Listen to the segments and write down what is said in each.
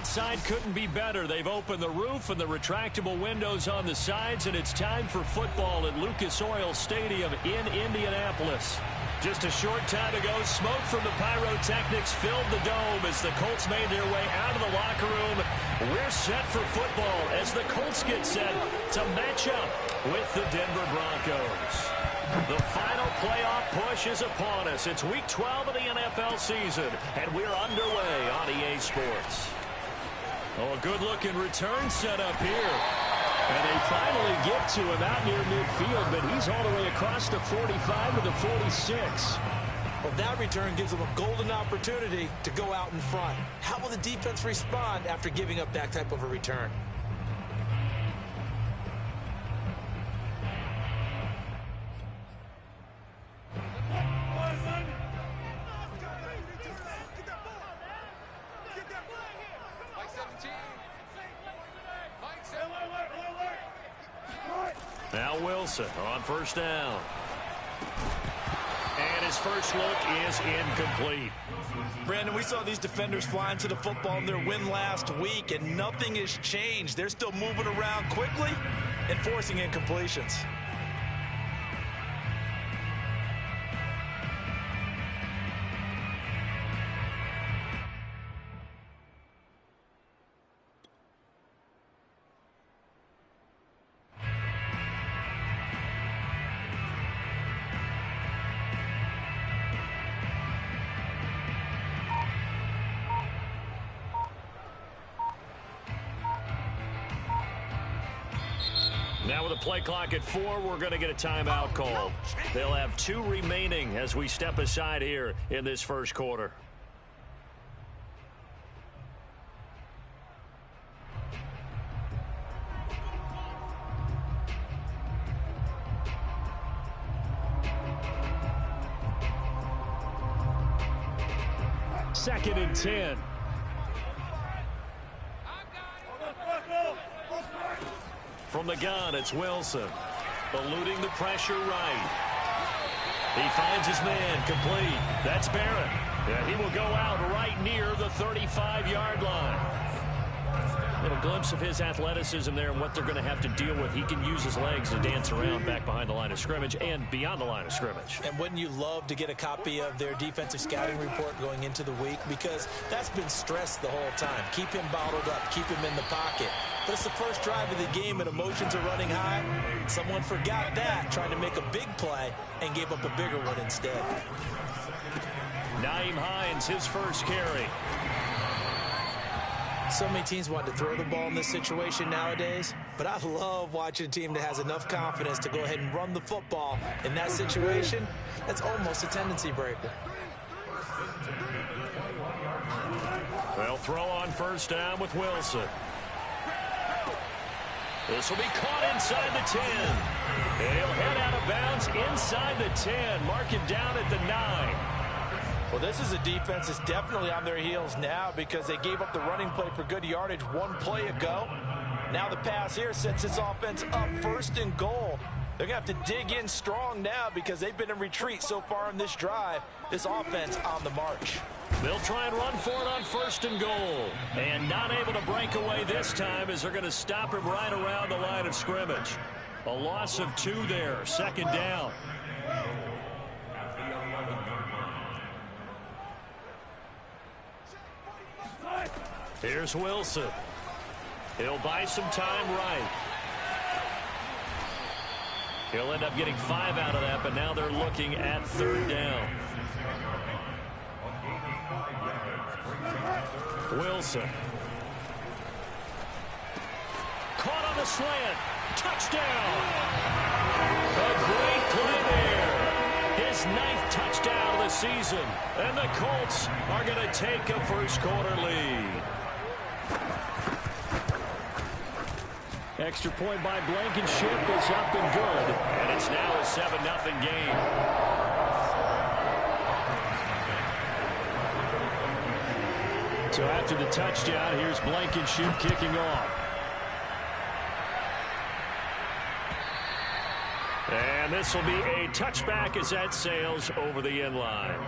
outside couldn't be better. They've opened the roof and the retractable windows on the sides, and it's time for football at Lucas Oil Stadium in Indianapolis. Just a short time ago, smoke from the pyrotechnics filled the dome as the Colts made their way out of the locker room. We're set for football as the Colts get set to match up with the Denver Broncos. The final playoff push is upon us. It's Week 12 of the NFL season, and we're underway on EA Sports. Oh, a good-looking return set up here. And they finally get to him out near midfield, but he's all the way across the 45 to the 46. Well, that return gives them a golden opportunity to go out in front. How will the defense respond after giving up that type of a return? Now Wilson on first down. And his first look is incomplete. Brandon, we saw these defenders flying to the football in their win last week, and nothing has changed. They're still moving around quickly and forcing incompletions. Now with a play clock at 4, we're going to get a timeout call. They'll have 2 remaining as we step aside here in this first quarter. Second and 10. From the gun, it's Wilson. Eluding the pressure right. He finds his man complete. That's Barrett. And he will go out right near the 35-yard line. A little glimpse of his athleticism there and what they're going to have to deal with. He can use his legs to dance around back behind the line of scrimmage and beyond the line of scrimmage. And wouldn't you love to get a copy of their defensive scouting report going into the week? Because that's been stressed the whole time. Keep him bottled up. Keep him in the pocket. But it's the first drive of the game and emotions are running high. Someone forgot that, trying to make a big play and gave up a bigger one instead. Nyheim Hines, his first carry. So many teams want to throw the ball in this situation nowadays, but I love watching a team that has enough confidence to go ahead and run the football. In that situation, that's almost a tendency breaker. They'll throw on first down with Wilson. This will be caught inside the 10. And he'll head out of bounds inside the 10. Mark him down at the 9. Well, this is a defense that's definitely on their heels now because they gave up the running play for good yardage one play ago. Now the pass here sets this offense up first and goal. They're going to have to dig in strong now because they've been in retreat so far in this drive. This offense on the march. They'll try and run for it on first and goal. And not able to break away this time as they're going to stop him right around the line of scrimmage. A loss of 2 there, second down. Here's Wilson. He'll buy some time right. He'll end up getting 5 out of that, but now they're looking at third down. Wilson. Caught on the slant. Touchdown. A great play there. His 9th touchdown of the season. And the Colts are going to take a first quarter lead. Extra point by Blankenship is up and good. And it's now a 7-0 game. So after the touchdown, here's Blankenship kicking off. And this will be a touchback as that sails over the end line.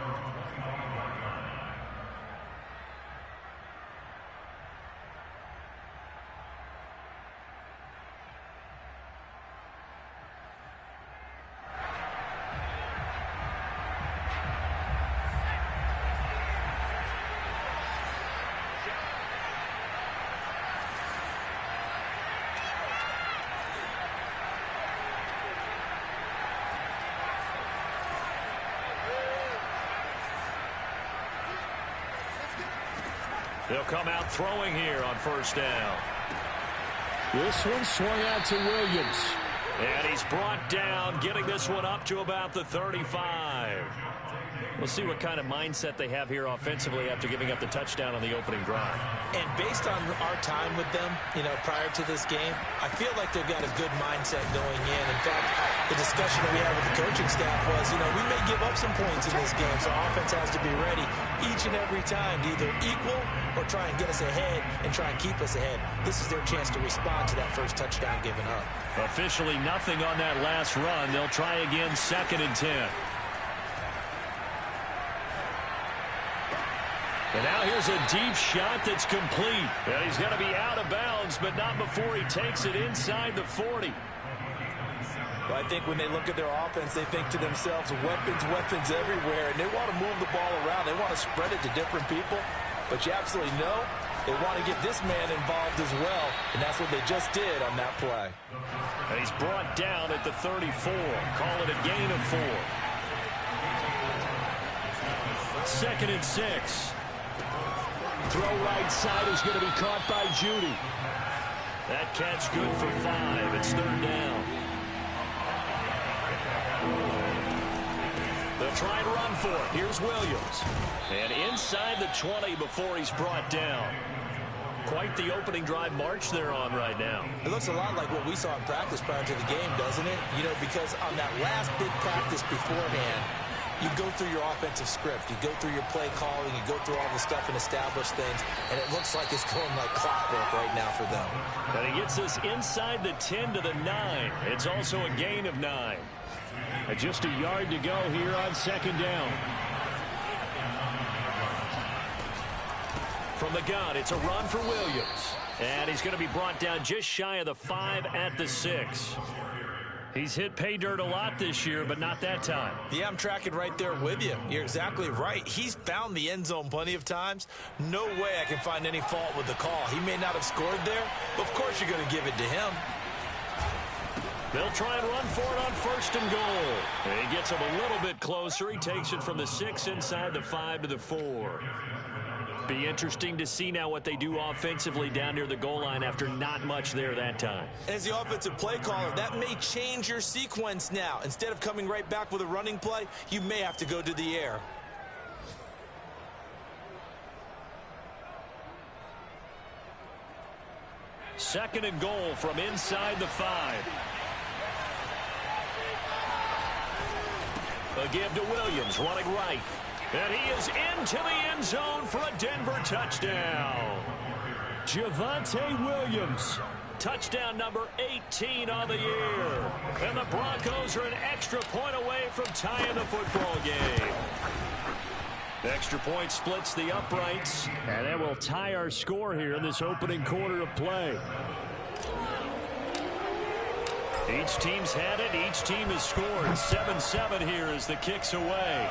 They'll come out throwing here on first down. This one swung out to Williams. And he's brought down, getting this one up to about the 35. We'll see what kind of mindset they have here offensively after giving up the touchdown on the opening drive. And based on our time with them, prior to this game, I feel like they've got a good mindset going in. In fact, the discussion that we had with the coaching staff was, we may give up some points in this game, so offense has to be ready each and every time to either equal or try and get us ahead and try and keep us ahead. This is their chance to respond to that first touchdown given up. Officially nothing on that last run. They'll try again, 2nd and 10. And now here's a deep shot that's complete. And he's going to be out of bounds, but not before he takes it inside the 40. Well, I think when they look at their offense, they think to themselves, weapons everywhere, and they want to move the ball around. They want to spread it to different people, but you absolutely know they want to get this man involved as well, and that's what they just did on that play. And he's brought down at the 34. Call it a gain of 4. 2nd and 6. Throw right side is going to be caught by Judy. That catch good for 5. It's 3rd down. They'll try and run for it. Here's Williams. And inside the 20 before he's brought down. Quite the opening drive march they're on right now. It looks a lot like what we saw in practice prior to the game, doesn't it? Because on that last big practice beforehand, you go through your offensive script. You go through your play calling. You go through all the stuff and establish things. And it looks like it's going like clockwork right now for them. And he gets us inside the 10 to the 9. It's also a gain of 9. And just a yard to go here on 2nd down. From the gun, it's a run for Williams. And he's going to be brought down just shy of the 5 at the 6. He's hit pay dirt a lot this year, but not that time. Yeah, I'm tracking right there with you. You're exactly right. He's found the end zone plenty of times. No way I can find any fault with the call. He may not have scored there, but of course you're going to give it to him. They'll try and run for it on 1st and goal. And he gets him a little bit closer. He takes it from the 6 inside the 5 to the 4. Be interesting to see now what they do offensively down near the goal line after not much there that time. As the offensive play caller, that may change your sequence now. Instead of coming right back with a running play, you may have to go to the air. Second and goal from inside the 5. A give to Williams, running right. And he is into the end zone for a Denver touchdown. Javonte Williams, touchdown number 18 on the year. And the Broncos are an extra point away from tying the football game. The extra point splits the uprights, and that will tie our score here in this opening quarter of play. Each team's had it. Each team has scored. 7-7 here as the kick's away.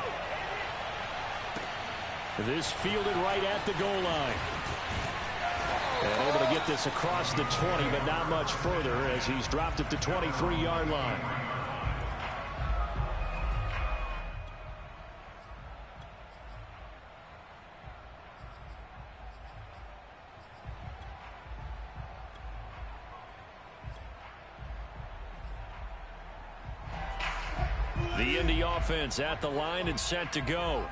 This fielded right at the goal line. And able to get this across the 20, but not much further as he's dropped at the 23-yard line. The Indy offense at the line and set to go.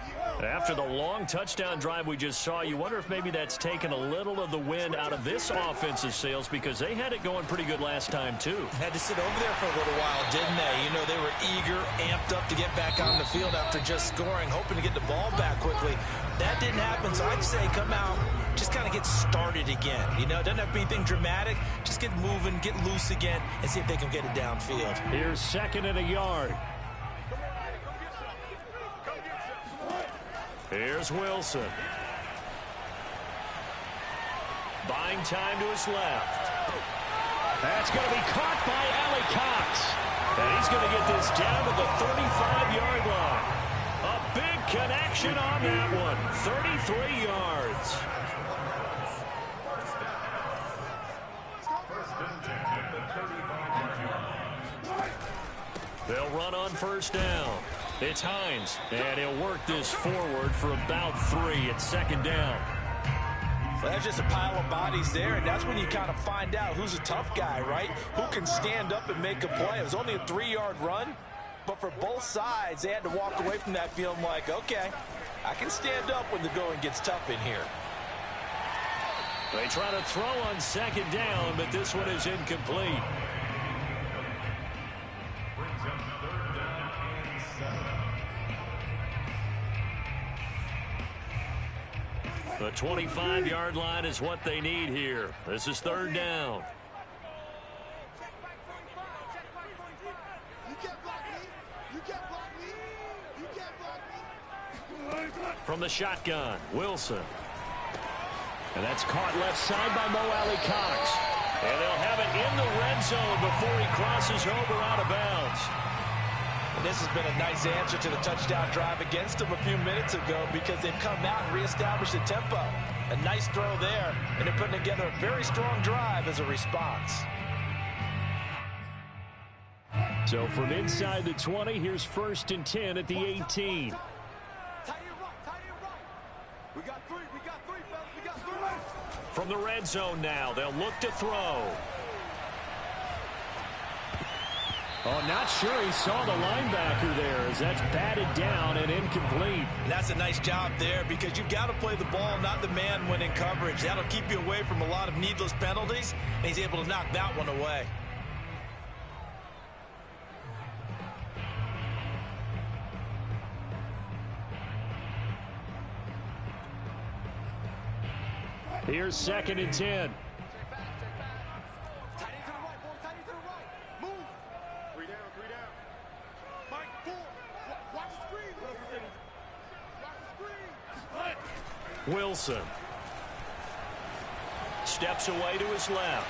After the long touchdown drive we just saw, you wonder if maybe that's taken a little of the wind out of this offensive sails because they had it going pretty good last time, too. Had to sit over there for a little while, didn't they? They were eager, amped up to get back on the field after just scoring, hoping to get the ball back quickly. That didn't happen, so I'd say come out, just kind of get started again. It doesn't have to be anything dramatic. Just get moving, get loose again, and see if they can get it downfield. Here's 2nd and a yard. Here's Wilson. Buying time to his left. That's going to be caught by Allie Cox. And he's going to get this down to the 35-yard line. A big connection on that one. 33 yards. They'll run on 1st down. It's Hines, and he'll work this forward for about 3 at 2nd down. Well, that's just a pile of bodies there, and that's when you kind of find out who's a tough guy, right? Who can stand up and make a play. It was only a 3-yard run, but for both sides, they had to walk away from that feeling like, okay, I can stand up when the going gets tough in here. They try to throw on second down, but this one is incomplete. The 25-yard line is what they need here. This is third down. From the shotgun, Wilson. And that's caught left side by Mo Alley Cox. And they'll have it in the red zone before he crosses over out of bounds. And this has been a nice answer to the touchdown drive against them a few minutes ago because they've come out and reestablished the tempo. A nice throw there, and they're putting together a very strong drive as a response. So from inside the 20, here's 1st and 10 at the 18. From the red zone now, they'll look to throw. Oh, not sure he saw the linebacker there as that's batted down and incomplete. And that's a nice job there because you've got to play the ball, not the man when in coverage. That'll keep you away from a lot of needless penalties, and he's able to knock that one away. Here's 2nd and 10. Wilson steps away to his left.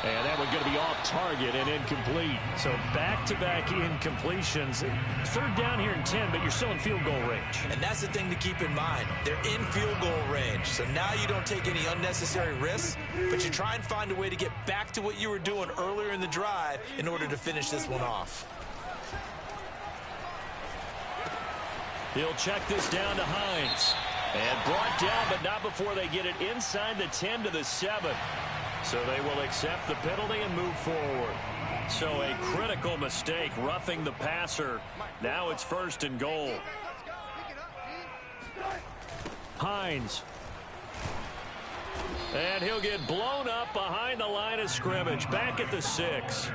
And that one going to be off target and incomplete. So back-to-back incompletions. 3rd down here and 10, but you're still in field goal range. And that's the thing to keep in mind. They're in field goal range. So now you don't take any unnecessary risks, but you try and find a way to get back to what you were doing earlier in the drive in order to finish this one off. He'll check this down to Hines. And brought down, but not before they get it inside the 10 to the 7. So they will accept the penalty and move forward. So a critical mistake, roughing the passer. Now it's 1st and goal. Hines. And he'll get blown up behind the line of scrimmage. Back at the 6.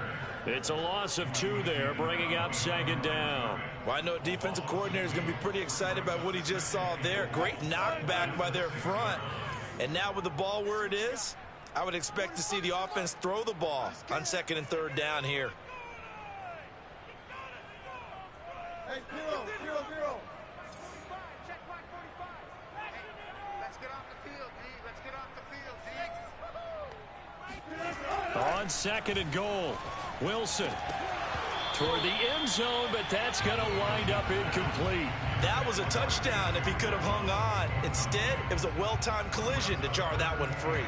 It's a loss of 2 there, bringing up 2nd down. Well, I know a defensive coordinator is going to be pretty excited about what he just saw there. Great knockback by their front. And now with the ball where it is, I would expect to see the offense throw the ball on 2nd and 3rd down here. Hey, zero. Let's get off the field, D. Let's get off the field, D. On 2nd and goal, Wilson toward the end zone, but that's going to wind up incomplete. That was a touchdown if he could have hung on. Instead, it was a well-timed collision to jar that one free.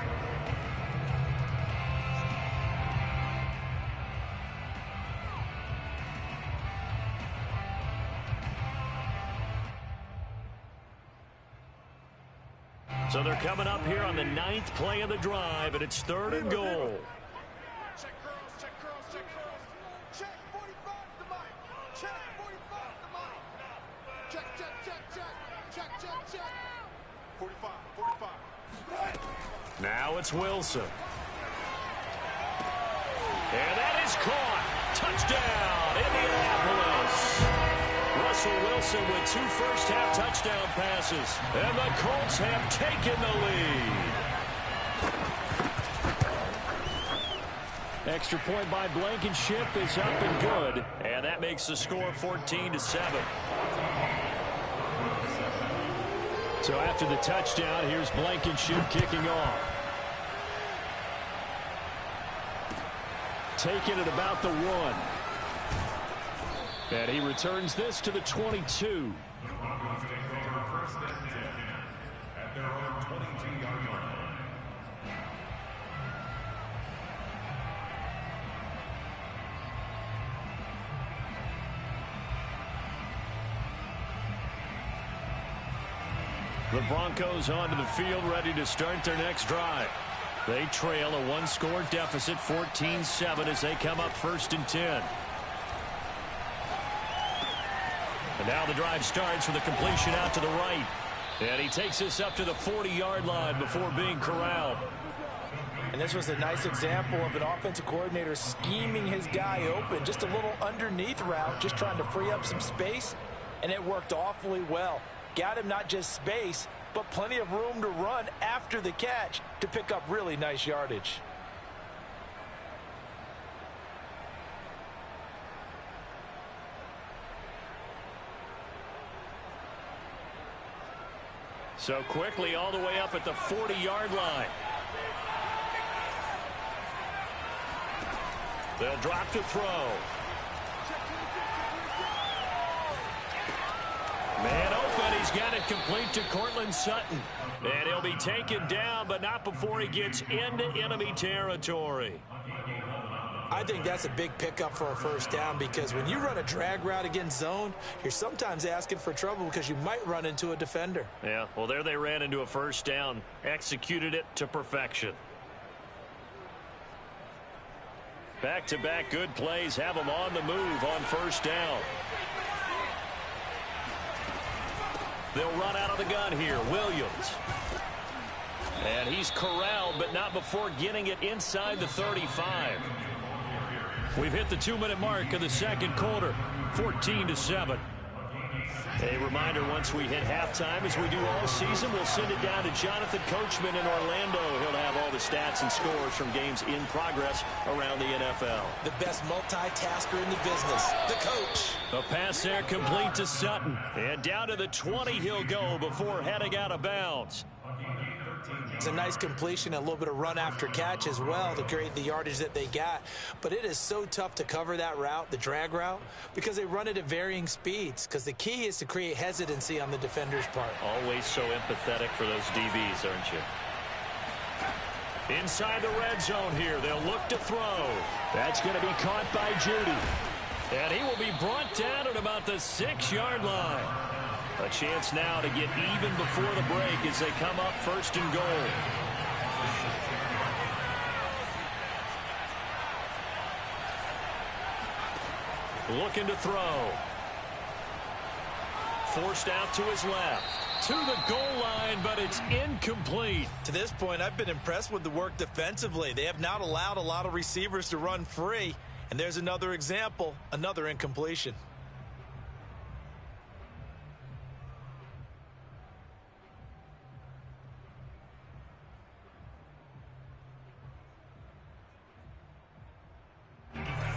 So they're coming up here on the 9th play of the drive, and it's 3rd and goal. Check curls, check curls, check curls. Check 45 to Mike. Check 45 to Mike. Check, check, check, check. Check, check, check. 45, 45. Now it's Wilson. And that is caught. Touchdown, Indianapolis. Russell Wilson with 2 first-half touchdown passes. And the Colts have taken the lead. Extra point by Blankenship is up and good. And that makes the score 14-7. So after the touchdown, here's Blankenship kicking off. Taking it about the 1. And he returns this to the 22. The Broncos onto the field, ready to start their next drive. They trail a one-score deficit, 14-7, as they come up 1st and 10. And now the drive starts with a completion out to the right. And he takes this up to the 40-yard line before being corralled. And this was a nice example of an offensive coordinator scheming his guy open. Just a little underneath route, just trying to free up some space. And it worked awfully well. Got him not just space, but plenty of room to run after the catch to pick up really nice yardage. So quickly all the way up at the 40-yard line. They'll drop to throw. Man open, he's got it complete to Cortland Sutton. And he'll be taken down, but not before he gets into enemy territory. I think that's a big pickup for a first down, because when you run a drag route against zone, you're sometimes asking for trouble because you might run into a defender. Yeah, well, there they ran into a first down, executed it to perfection. Back-to-back good plays have them on the move on first down. They'll run out of the gun here. Williams. And he's corralled, but not before getting it inside the 35. We've hit the 2-minute mark of the second quarter, 14-7. A reminder, once we hit halftime, as we do all season, we'll send it down to Jonathan Coachman in Orlando. He'll have all the stats and scores from games in progress around the NFL. The best multitasker in the business, the coach. The pass there complete to Sutton. And down to the 20 he'll go before heading out of bounds. It's a nice completion, a little bit of run after catch as well to create the yardage that they got. But it is so tough to cover that route, the drag route, because they run it at varying speeds. Because the key is to create hesitancy on the defender's part. Always so empathetic for those DBs, aren't you? Inside the red zone here, they'll look to throw. That's going to be caught by Judy. And he will be brought down at about the 6-yard line. A chance now to get even before the break as they come up 1st and goal. Looking to throw. Forced out to his left. To the goal line, but it's incomplete. To this point, I've been impressed with the work defensively. They have not allowed a lot of receivers to run free. And there's another example, another incompletion.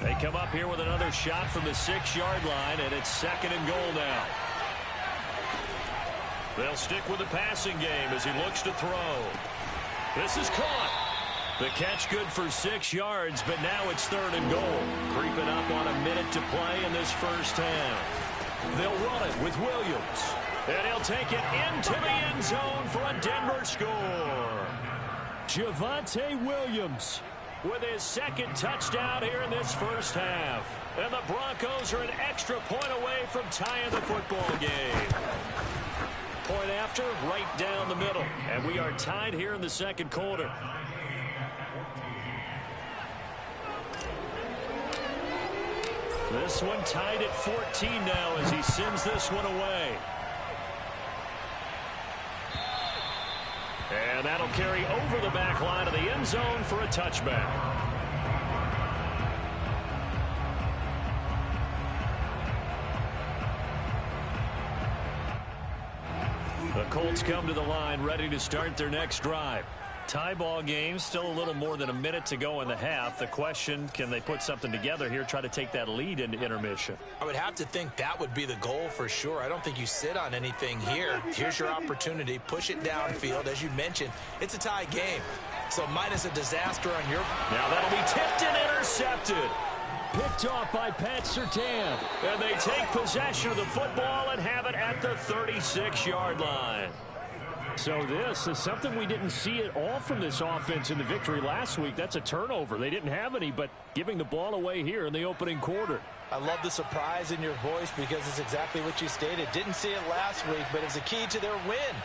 They come up here with another shot from the 6-yard line, and it's 2nd and goal now. They'll stick with the passing game as he looks to throw. This is caught. The catch good for 6 yards, but now it's 3rd and goal. Creeping up on a minute to play in this first half. They'll run it with Williams. And he'll take it into the end zone for a Denver score. Javonte Williams with his 2nd touchdown here in this first half. And the Broncos are an extra point away from tying the football game. Point after, right down the middle. And we are tied here in the second quarter. This one tied at 14 now as he sends this one away. And that'll carry over the back line of the end zone for a touchback. The Colts come to the line ready to start their next drive. Tie ball game, still a little more than a minute to go in the half. The question, can they put something together here, try to take that lead into intermission? I would have to think that would be the goal for sure. I don't think you sit on anything here. Here's your opportunity. Push it downfield. As you mentioned, it's a tie game. So minus a disaster on your... Now that'll be tipped and intercepted. Picked off by Pat Surtain. And they take possession of the football and have it at the 36-yard line. So this is something we didn't see at all from this offense in the victory last week. That's a turnover. They didn't have any, but giving the ball away here in the opening quarter. I love the surprise in your voice because it's exactly what you stated. Didn't see it last week, but it's a key to their win.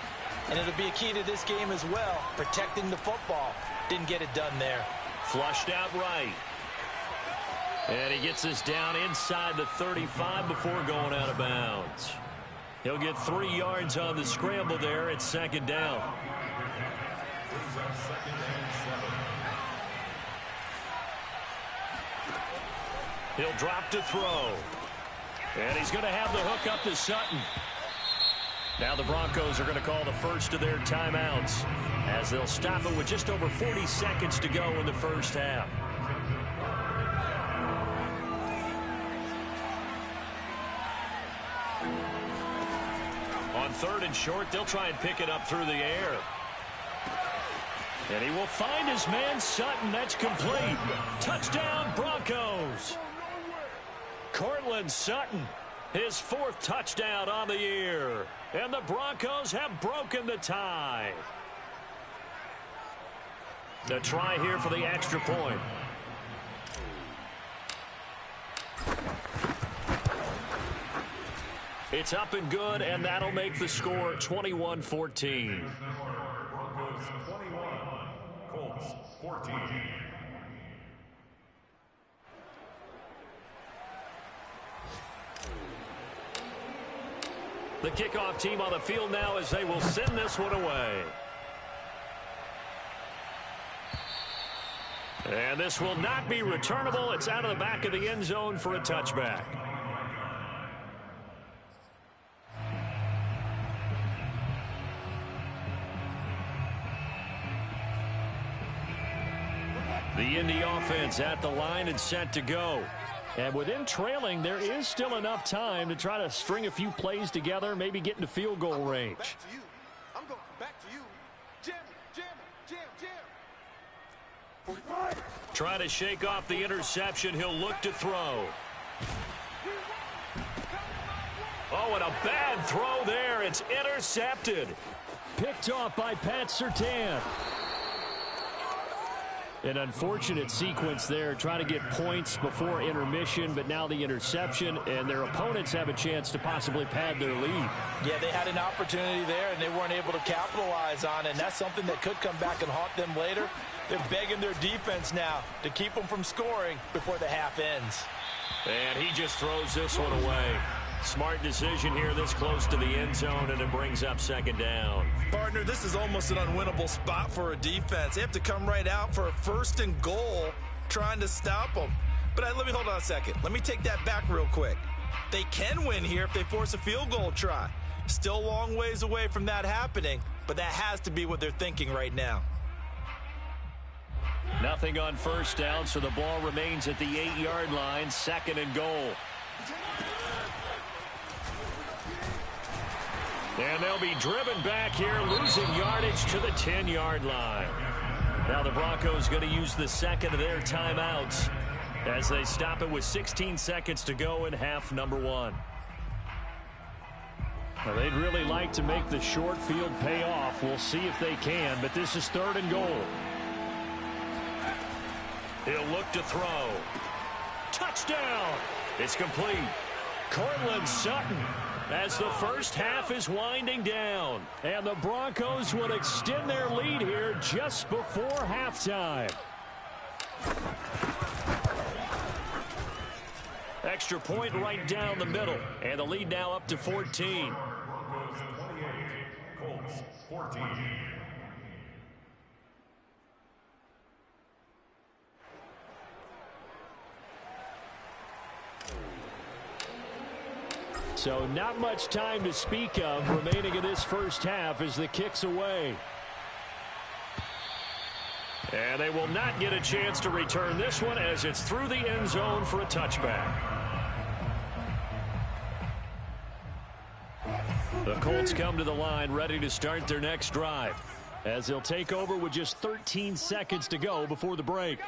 And it'll be a key to this game as well, protecting the football. Didn't get it done there. Flushed out right. And he gets us down inside the 35 before going out of bounds. He'll get 3 yards on the scramble there at second down. He'll drop to throw. And he's going to have the hook up to Sutton. Now the Broncos are going to call the first of their timeouts as they'll stop it with just over 40 seconds to go in the first half. On 3rd and short, they'll try and pick it up through the air. And he will find his man Sutton. That's complete. Touchdown, Broncos. Cortland Sutton, his 4th touchdown on the year. And the Broncos have broken the tie. The try here for the extra point. It's up and good, and that'll make the score 21-14. Broncos 21, Colts 14. The kickoff team on the field now as they will send this one away. And this will not be returnable. It's out of the back of the end zone for a touchback. The Indy offense at the line and set to go. And with them trailing, there is still enough time to try to string a few plays together, maybe get into field goal range. Back to you. I'm going back to you. Jam, jam, jam, jam. Try to shake off the interception. He'll look to throw. Oh, and a bad throw there. It's intercepted. Picked off by Pat Surtain. An unfortunate sequence there, trying to get points before intermission, but now the interception, and their opponents have a chance to possibly pad their lead. Yeah, they had an opportunity there, and they weren't able to capitalize on it, and that's something that could come back and haunt them later. They're begging their defense now to keep them from scoring before the half ends. And he just throws this one away. Smart decision here this close to the end zone, and it brings up second down. Partner, this is almost an unwinnable spot for a defense. They have to come right out for a 1st and goal trying to stop them. But let me hold on a second. Let me take that back real quick. They can win here if they force a field goal try. Still a long ways away from that happening, but that has to be what they're thinking right now. Nothing on first down, so the ball remains at the 8-yard line, 2nd and goal. And they'll be driven back here, losing yardage to the 10-yard line. Now the Broncos going to use the 2nd of their timeouts as they stop it with 16 seconds to go in half number 1. Well, they'd really like to make the short field pay off. We'll see if they can, but this is 3rd and goal. He'll look to throw. Touchdown! It's complete. Cortland Sutton, as the first half is winding down. And the Broncos will extend their lead here just before halftime. Extra point right down the middle. And the lead now up to 14. Broncos 28, Colts 14. So not much time to speak of remaining in this first half as the kick's away. And they will not get a chance to return this one as it's through the end zone for a touchback. The Colts come to the line ready to start their next drive as they'll take over with just 13 seconds to go before the break.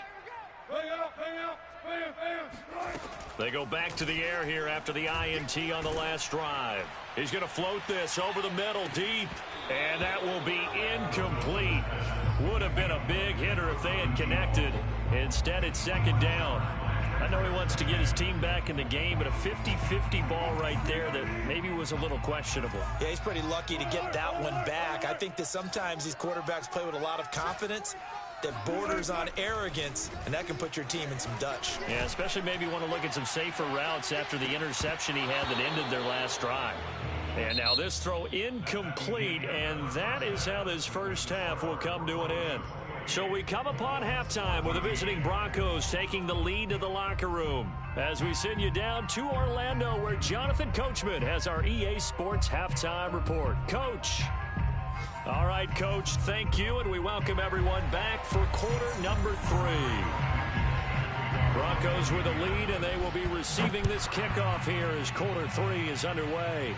They go back to the air here after the INT on the last drive. He's going to float this over the middle deep, and that will be incomplete. Would have been a big hitter if they had connected. Instead, it's second down. I know he wants to get his team back in the game, but a 50-50 ball right there that maybe was a little questionable. Yeah, he's pretty lucky to get that one back. I think that sometimes these quarterbacks play with a lot of confidence that borders on arrogance, and that can put your team in some Dutch. Yeah, especially maybe want to look at some safer routes after the interception he had that ended their last drive. And now this throw incomplete, and that is how this first half will come to an end. So we come upon halftime with the visiting Broncos taking the lead to the locker room as we send you down to Orlando where Jonathan Coachman has our EA Sports halftime report. Coach. All right, Coach, thank you, and we welcome everyone back for quarter number 3. Broncos with a lead, and they will be receiving this kickoff here as quarter 3 is underway.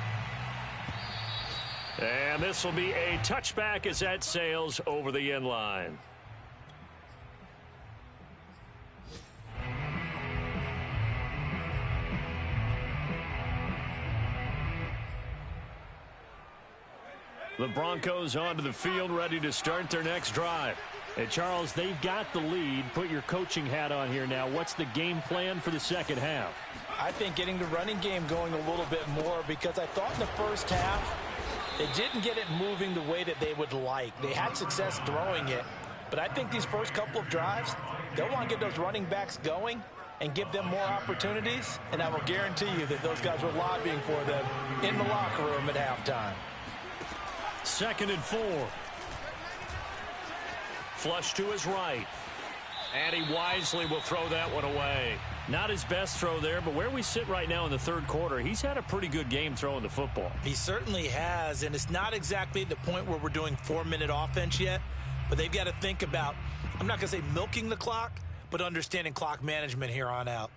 And this will be a touchback as that sails over the end line. The Broncos onto the field, ready to start their next drive. And Charles, they've got the lead. Put your coaching hat on here now. What's the game plan for the second half? I think getting the running game going a little bit more, because I thought in the first half they didn't get it moving the way that they would like. They had success throwing it, but I think these first couple of drives, they'll want to get those running backs going and give them more opportunities, and I will guarantee you that those guys were lobbying for them in the locker room at halftime. 2nd and 4. Flush to his right. And he wisely will throw that one away. Not his best throw there, but where we sit right now in the third quarter, he's had a pretty good game throwing the football. He certainly has, and it's not exactly the point where we're doing 4-minute offense yet, but they've got to think about, I'm not going to say milking the clock, but understanding clock management here on out.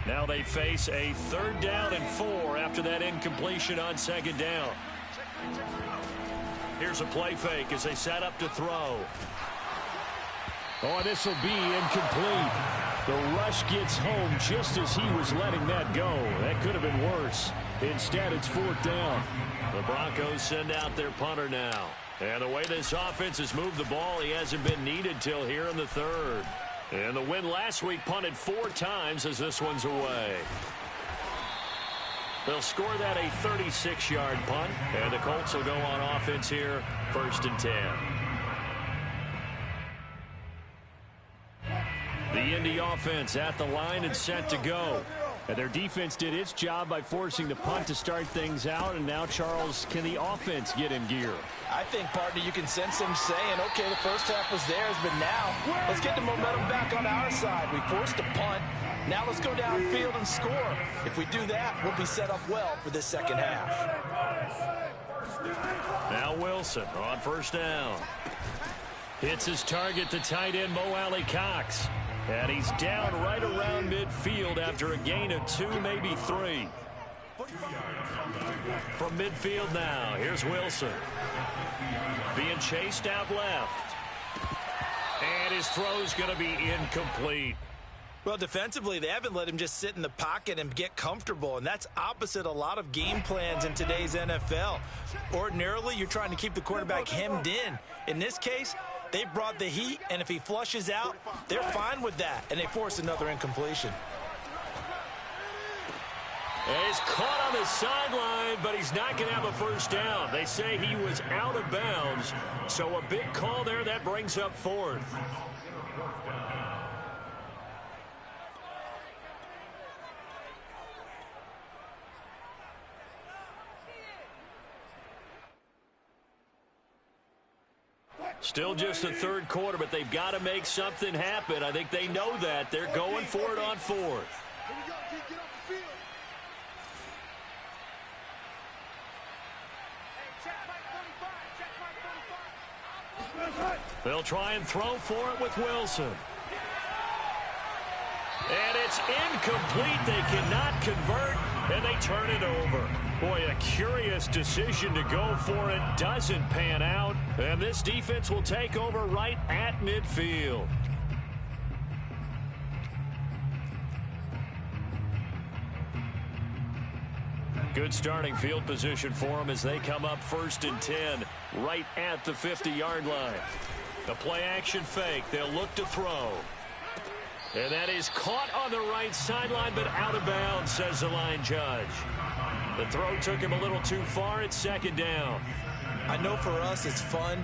Now they face a 3rd down and 4 after that incompletion on 2nd down. Here's a play fake as they set up to throw. Oh, this will be incomplete. The rush gets home just as he was letting that go. That could have been worse. Instead, it's 4th down. The Broncos send out their punter now. And the way this offense has moved the ball, he hasn't been needed till here in the 3rd. And the win last week punted 4 times as this one's away. They'll score that a 36-yard punt, and the Colts will go on offense here, 1st and 10. The Indy offense at the line and set to go. And their defense did its job by forcing the punt to start things out. And now, Charles, can the offense get in gear? I think, partner, you can sense them saying, okay, the first half was theirs, but now let's get the momentum back on our side. We forced a punt. Now let's go downfield and score. If we do that, we'll be set up well for this second half. Now Wilson on 1st down. Hits his target, the tight end, Mo Alley-Cox. And he's down right around midfield after a gain of 2, maybe 3. From midfield now, here's Wilson. Being chased out left. And his throw's going to be incomplete. Well, defensively, they haven't let him just sit in the pocket and get comfortable, and that's opposite a lot of game plans in today's NFL. Ordinarily, you're trying to keep the quarterback hemmed in. In this case, they brought the heat, and if he flushes out, they're fine with that, and they force another incompletion. He's caught on the sideline, but he's not going to have a 1st down. They say he was out of bounds, so a big call there that brings up 4th. Still just the 3rd quarter, but they've got to make something happen. I think they know that. They're going for it on 4th. They'll try and throw for it with Wilson. And it's incomplete. They cannot convert, and they turn it over. Boy, a curious decision to go for it. Doesn't pan out, and this defense will take over right at midfield. Good starting field position for them as they come up 1st and 10 right at the 50-yard line. The play action fake. They'll look to throw. And that is caught on the right sideline, but out of bounds, says the line judge. The throw took him a little too far. It's 2nd down. I know for us it's fun,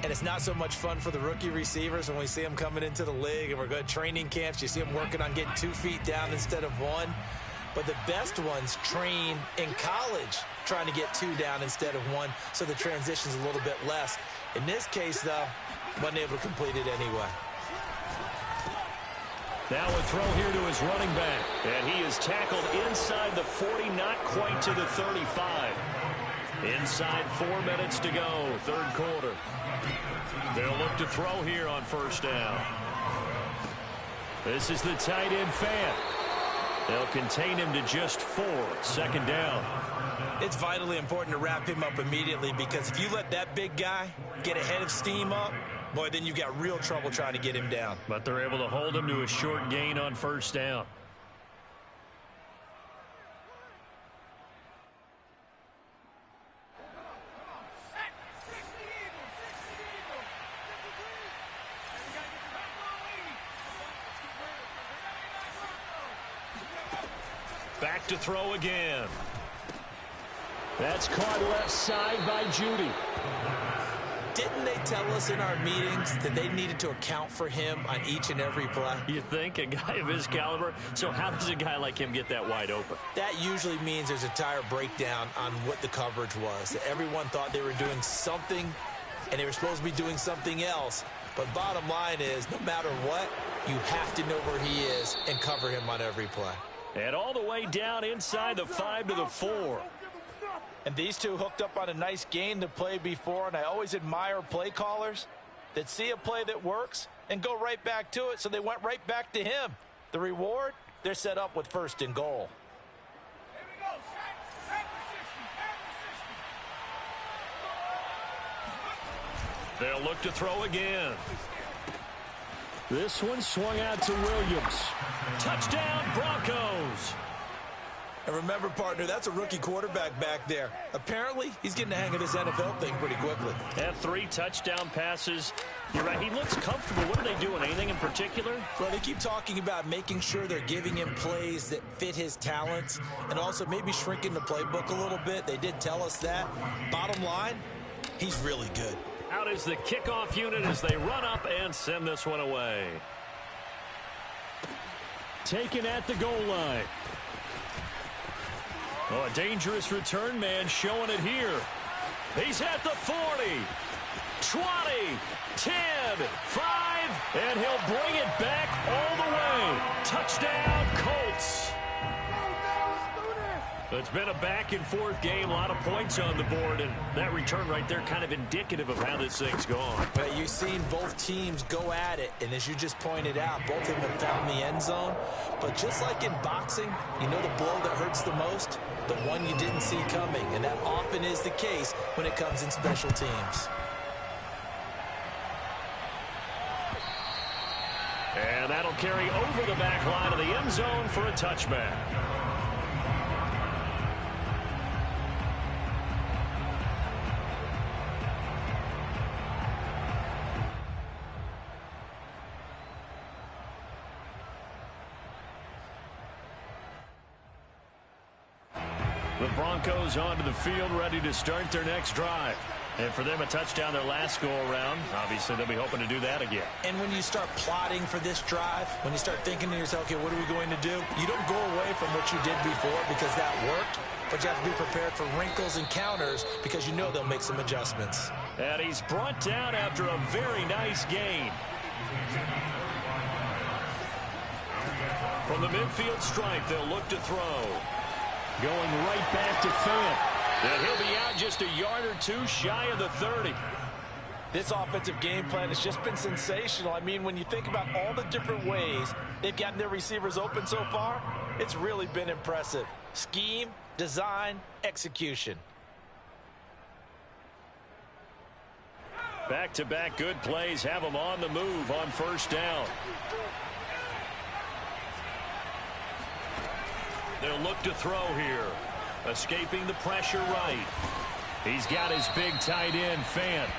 and it's not so much fun for the rookie receivers when we see them coming into the league and we're going to training camps. You see them working on getting 2 feet down instead of 1. But the best ones train in college trying to get 2 down instead of 1, so the transition's a little bit less. In this case, though, wasn't able to complete it anyway. Now a throw here to his running back. And he is tackled inside the 40, not quite to the 35. Inside 4 minutes to go, 3rd quarter. They'll look to throw here on 1st down. This is the tight end Fant. They'll contain him to just 4, 2nd down. It's vitally important to wrap him up immediately, because if you let that big guy get a head of steam up, boy, then you've got real trouble trying to get him down. But they're able to hold him to a short gain on 1st down. Back to throw again. That's caught left side by Judy. Didn't they tell us in our meetings that they needed to account for him on each and every play? You think? A guy of his caliber? So how does a guy like him get that wide open? That usually means there's a tire breakdown on what the coverage was. That everyone thought they were doing something, and they were supposed to be doing something else. But bottom line is, no matter what, you have to know where he is and cover him on every play. And all the way down inside the 5 to the 4. And these two hooked up on a nice gain to play before, and I always admire play callers that see a play that works and go right back to it, so they went right back to him. The reward, they're set up with 1st and goal. They'll look to throw again. This one swung out to Williams. Touchdown, Broncos. And remember, partner, that's a rookie quarterback back there. Apparently, he's getting the hang of this NFL thing pretty quickly. And 3 touchdown passes. You're right, he looks comfortable. What are they doing? Anything in particular? Well, they keep talking about making sure they're giving him plays that fit his talents, and also maybe shrinking the playbook a little bit. They did tell us that. Bottom line, he's really good. Out is the kickoff unit as they run up and send this one away. Taken at the goal line. Oh, a dangerous return man showing it here. He's at the 40, 20, 10, 5, and he'll bring it back all the way. Touchdown, Colts. It's been a back-and-forth game, a lot of points on the board, and that return right there kind of indicative of how this thing's gone. But you've seen both teams go at it, and as you just pointed out, both of them have found the end zone. But just like in boxing, you know the blow that hurts the most? The one you didn't see coming, and that often is the case when it comes in special teams. And that'll carry over the back line of the end zone for a touchback. The Broncos onto the field, ready to start their next drive. And for them, a touchdown their last go-around. Obviously, they'll be hoping to do that again. And when you start plotting for this drive, when you start thinking to yourself, okay, what are we going to do? You don't go away from what you did before because that worked, but you have to be prepared for wrinkles and counters because you know they'll make some adjustments. And he's brought down after a very nice gain. From the midfield stripe, they'll look to throw. Going right back to Fant. And he'll be out just a yard or two shy of the 30. This offensive game plan has just been sensational. I mean, when you think about all the different ways they've gotten their receivers open so far, it's really been impressive. Scheme, design, execution. Back-to-back good plays have them on the move on 1st down. They'll look to throw here. Escaping the pressure right. He's got his big tight end, Fant.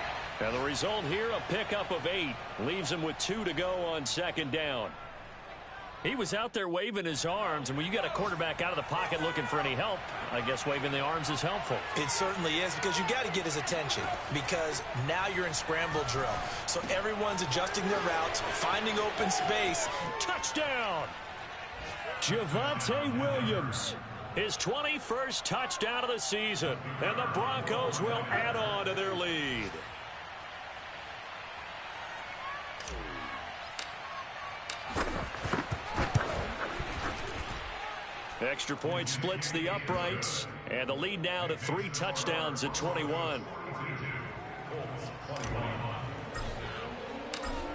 And the result here, a pickup of 8. Leaves him with 2 to go on second down. He was out there waving his arms, and when you got a quarterback out of the pocket looking for any help, I guess waving the arms is helpful. It certainly is, because you got to get his attention, because now you're in scramble drill. So everyone's adjusting their routes, finding open space. Touchdown! Javonte Williams, his 21st touchdown of the season, and the Broncos will add on to their lead. Extra point splits the uprights, and the lead now to 3 touchdowns at 21.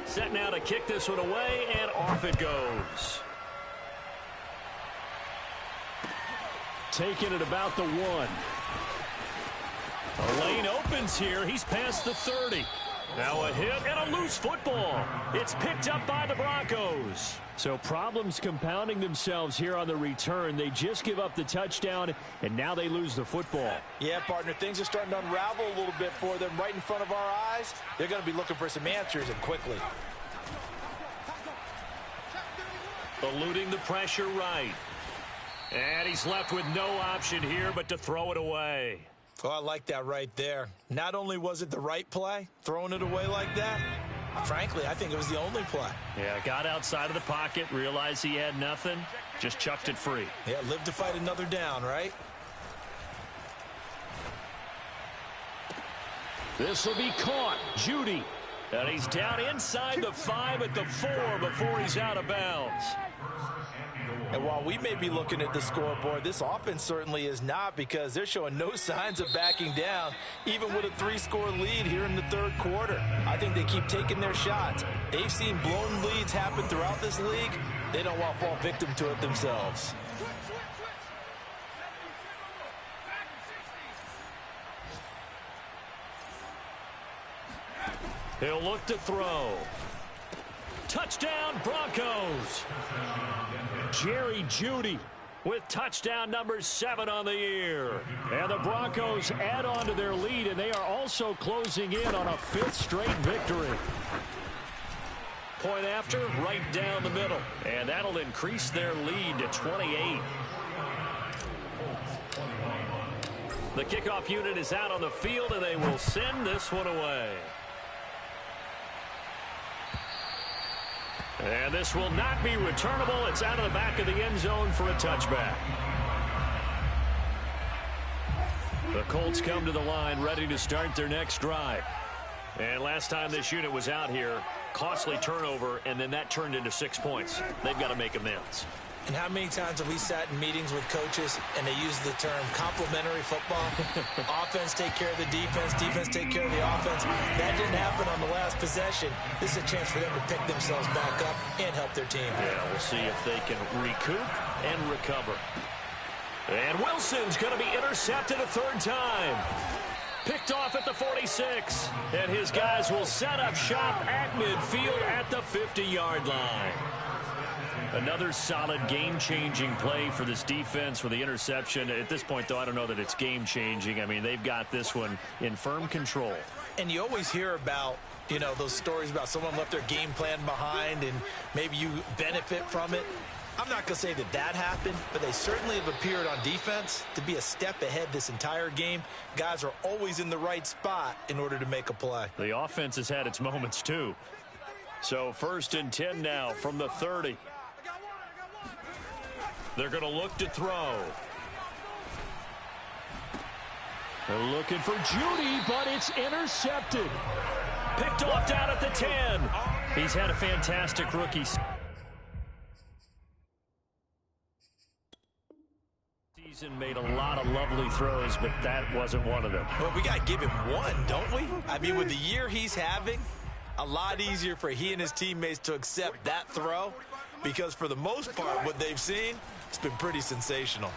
Set now to kick this one away, and off it goes. Taking it about the 1. A lane opens here. He's past the 30. Now a hit and a loose football. It's picked up by the Broncos. So problems compounding themselves here on the return. They just give up the touchdown, and now they lose the football. Yeah, partner, things are starting to unravel a little bit for them right in front of our eyes. They're going to be looking for some answers, and quickly. Eluding the pressure right. And he's left with no option here but to throw it away. Oh, I like that right there. Not only was it the right play, throwing it away like that, frankly, I think it was the only play. Yeah, got outside of the pocket, realized he had nothing, just chucked it free. Yeah, live to fight another down, right? This will be caught. Judy. And he's down inside the 5 at the 4 before he's out of bounds. And while we may be looking at the scoreboard, this offense certainly is not, because they're showing no signs of backing down, even with a 3-score lead here in the third quarter. I think they keep taking their shots. They've seen blown leads happen throughout this league. They don't want to fall victim to it themselves. He'll look to throw. Touchdown, Broncos. Jerry Jeudy with touchdown number 7 on the year. And the Broncos add on to their lead, and they are also closing in on a 5th straight victory. Point after, right down the middle. And that'll increase their lead to 28. The kickoff unit is out on the field, and they will send this one away. And this will not be returnable. It's out of the back of the end zone for a touchback. The Colts come to the line ready to start their next drive. And last time this unit was out here, costly turnover, and then that turned into 6 points. They've got to make amends. And how many times have we sat in meetings with coaches and they use the term complementary football? Offense take care of the defense, defense take care of the offense. That didn't happen on the last possession. This is a chance for them to pick themselves back up and help their team. Yeah, we'll see if they can recoup and recover. And Wilson's going to be intercepted a 3rd time. Picked off at the 46. And his guys will set up shop at midfield at the 50-yard line. Another solid game-changing play for this defense with the interception. At this point, though, I don't know that it's game-changing. I mean, they've got this one in firm control. And you always hear about, you know, those stories about someone left their game plan behind and maybe you benefit from it. I'm not going to say that that happened, but they certainly have appeared on defense to be a step ahead this entire game. Guys are always in the right spot in order to make a play. The offense has had its moments, too. So 1st and 10 now from the 30. They're going to look to throw. They're looking for Judy, but it's intercepted. Picked off down at the 10. He's had a fantastic rookie season, made a lot of lovely throws, but that wasn't one of them. Well, we got to give him one, don't we? I mean, with the year he's having, a lot easier for he and his teammates to accept that throw, because for the most part, what they've seen, it's been pretty sensational.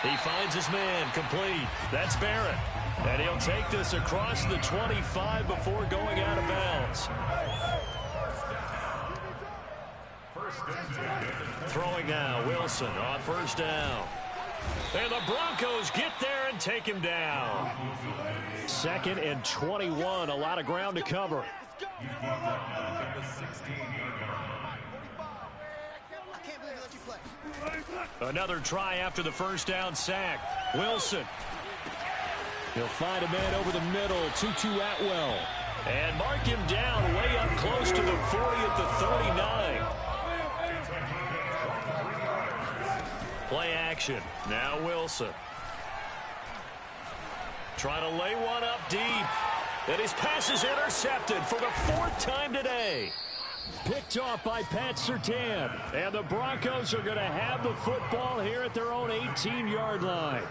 He finds his man, complete. That's Barrett. And he'll take this across the 25 before going out of bounds. Throwing now, Wilson on 1st down. And the Broncos get there and take him down. 2nd and 21. A lot of ground to cover. Another try after the first down sack. Wilson. He'll find a man over the middle. Tutu Atwell. And mark him down way up close to the 40 at the 39. Play action. Now Wilson. Trying to lay one up deep. And his pass is intercepted for the 4th time today. Picked off by Pat Surtain. And the Broncos are going to have the football here at their own 18-yard line.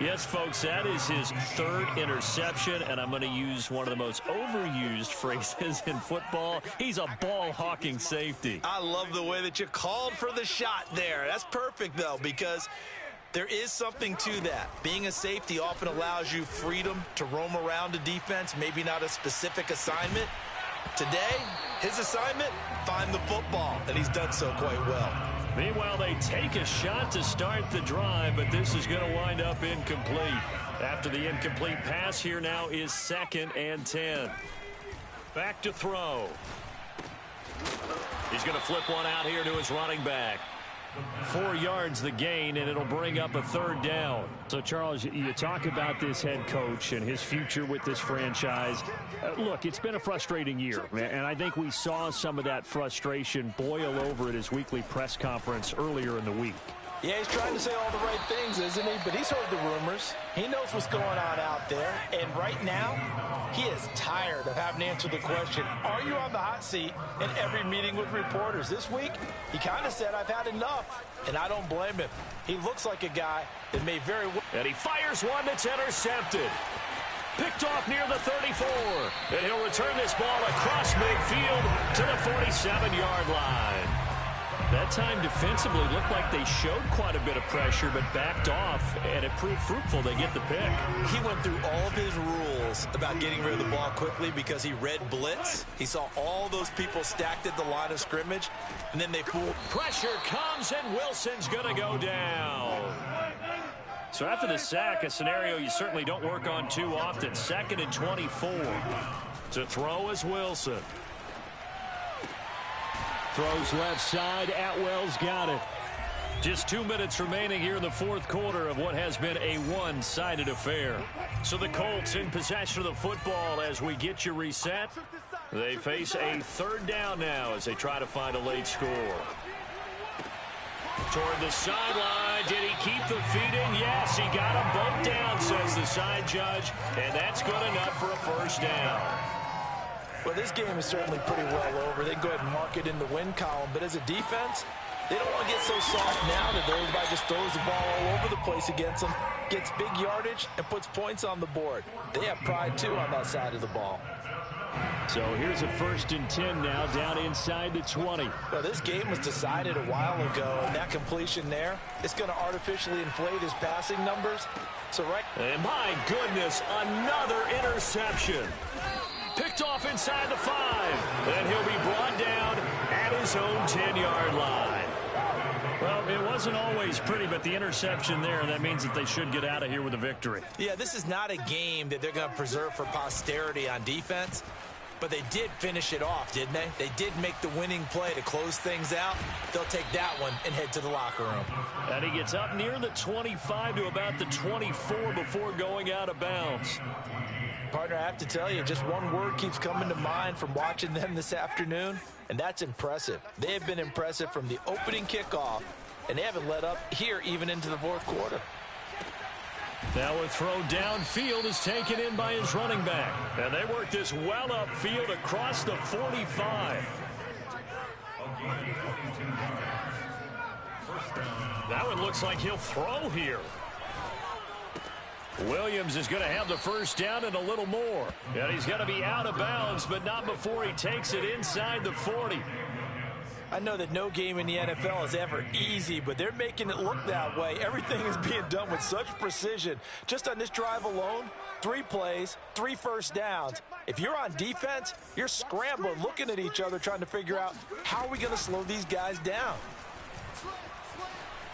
Yes, folks, that is his 3rd interception, and I'm going to use one of the most overused phrases in football. He's a ball-hawking safety. I love the way that you called for the shot there. That's perfect, though, because there is something to that. Being a safety often allows you freedom to roam around a defense, maybe not a specific assignment. Today, his assignment, find the football, and he's done so quite well. Meanwhile, they take a shot to start the drive, but this is going to wind up incomplete. After the incomplete pass, here now is 2nd and 10. Back to throw. He's going to flip one out here to his running back. 4 yards the gain, and it'll bring up a 3rd down. So, Charles, you talk about this head coach and his future with this franchise. Look, it's been a frustrating year, and I think we saw some of that frustration boil over at his weekly press conference earlier in the week. Yeah, he's trying to say all the right things, isn't he? But he's heard the rumors. He knows what's going on out there. And right now, he is tired of having to answer the question, are you on the hot seat in every meeting with reporters? This week, he kind of said, I've had enough. And I don't blame him. He looks like a guy that may very well. And he fires one that's intercepted. Picked off near the 34. And he'll return this ball across midfield to the 47-yard line. That time defensively looked like they showed quite a bit of pressure but backed off, and it proved fruitful. They get the pick. He went through all of his rules about getting rid of the ball quickly because he read blitz. He saw all those people stacked at the line of scrimmage, and then they pulled. Pressure comes, and Wilson's going to go down. So after the sack, a scenario you certainly don't work on too often. 2nd and 24. To throw is Wilson. Throws left side. Atwell's got it. Just 2 minutes remaining here in the 4th quarter of what has been a one-sided affair. So the Colts in possession of the football as we get you reset. They face a 3rd down now as they try to find a late score. Toward the sideline. Did he keep the feet in? Yes, he got them both down, says the side judge. And that's good enough for a 1st down. Well, this game is certainly pretty well over. They can go ahead and mark it in the win column. But as a defense, they don't want to get so soft now that everybody just throws the ball all over the place against them, gets big yardage, and puts points on the board. They have pride, too, on that side of the ball. So here's a 1st and 10 now down inside the 20. Well, this game was decided a while ago, and that completion there is going to artificially inflate his passing numbers. So And my goodness, another interception. Picked off inside the 5. And he'll be brought down at his own 10-yard line. Well, it wasn't always pretty, but the interception there, that means that they should get out of here with a victory. Yeah, this is not a game that they're going to preserve for posterity on defense, but they did finish it off, didn't they? They did make the winning play to close things out. They'll take that one and head to the locker room. And he gets up near the 25 to about the 24 before going out of bounds. Partner, I have to tell you, just one word keeps coming to mind from watching them this afternoon, and that's impressive. They have been impressive from the opening kickoff, and they haven't let up here even into the 4th quarter. Now a throw downfield is taken in by his running back. And they work this well upfield across the 45. That one looks like he'll throw here. Williams is going to have the 1st down and a little more. And he's going to be out of bounds, but not before he takes it inside the 40. I know that no game in the NFL is ever easy, but they're making it look that way. Everything is being done with such precision. Just on this drive alone, 3 plays, 3 1st downs. If you're on defense, you're scrambling, looking at each other, trying to figure out how are we going to slow these guys down.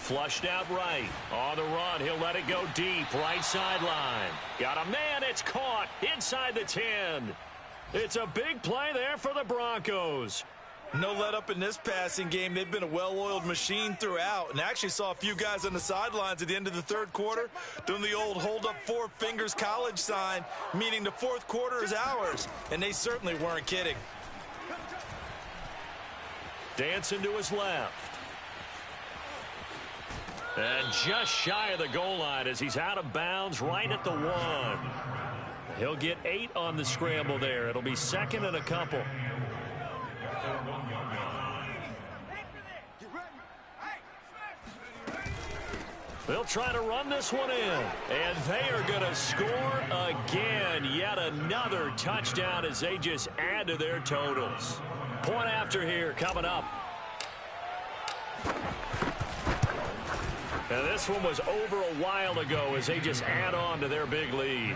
Flushed out right. On the run, he'll let it go deep. Right sideline. Got a man. It's caught inside the 10. It's a big play there for the Broncos. No let up in this passing game. They've been a well-oiled machine throughout. And actually saw a few guys on the sidelines at the end of the third quarter doing the old hold up four fingers college sign, meaning the fourth quarter is ours. And they certainly weren't kidding. Dancing to his left. And just shy of the goal line as he's out of bounds right at the 1. He'll get 8 on the scramble there. It'll be second and a couple. They'll try to run this one in. And they are going to score again. Yet another touchdown as they just add to their totals. Point after here coming up. And this one was over a while ago as they just add on to their big lead.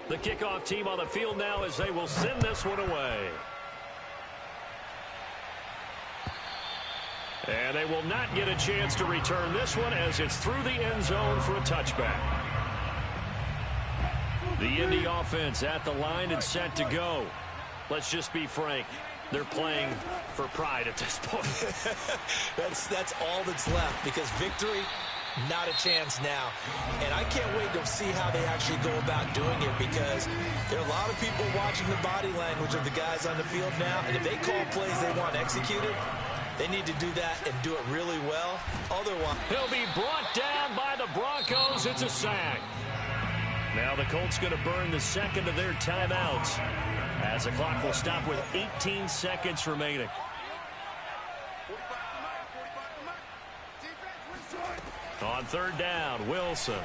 The kickoff team on the field now as they will send this one away. And they will not get a chance to return this one as it's through the end zone for a touchback. The Indy offense at the line and set to go. Let's just be frank. They're playing for pride at this point. That's all that's left because victory, not a chance now. And I can't wait to see how they actually go about doing it because there are a lot of people watching the body language of the guys on the field now. And if they call plays they want executed, they need to do that and do it really well. Otherwise, he'll be brought down by the Broncos. It's a sack. Now the Colts going to burn the second of their timeouts as the clock will stop with 18 seconds remaining. On third down, Wilson.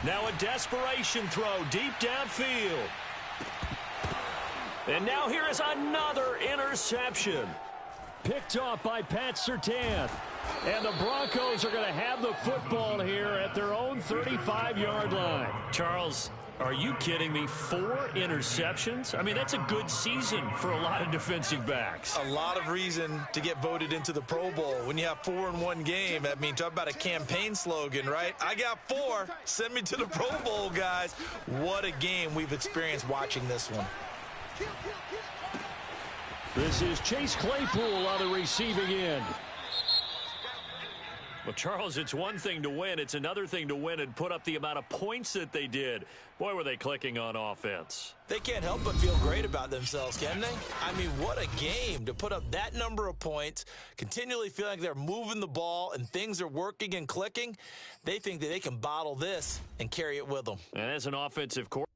Now a desperation throw deep downfield. And now here is another interception. Picked off by Pat Surtain. And the Broncos are going to have the football here at their own 35-yard line. Charles, are you kidding me? 4 interceptions? I mean, that's a good season for a lot of defensive backs. A lot of reason to get voted into the Pro Bowl. When you have 4 in one game, I mean, talk about a campaign slogan, right? I got 4. Send me to the Pro Bowl, guys. What a game we've experienced watching this one. This is Chase Claypool on the receiving end. Well, Charles, it's one thing to win. It's another thing to win and put up the amount of points that they did. Boy, were they clicking on offense. They can't help but feel great about themselves, can they? I mean, what a game to put up that number of points, continually feeling like they're moving the ball and things are working and clicking. They think that they can bottle this and carry it with them. And as an offensive coordinator,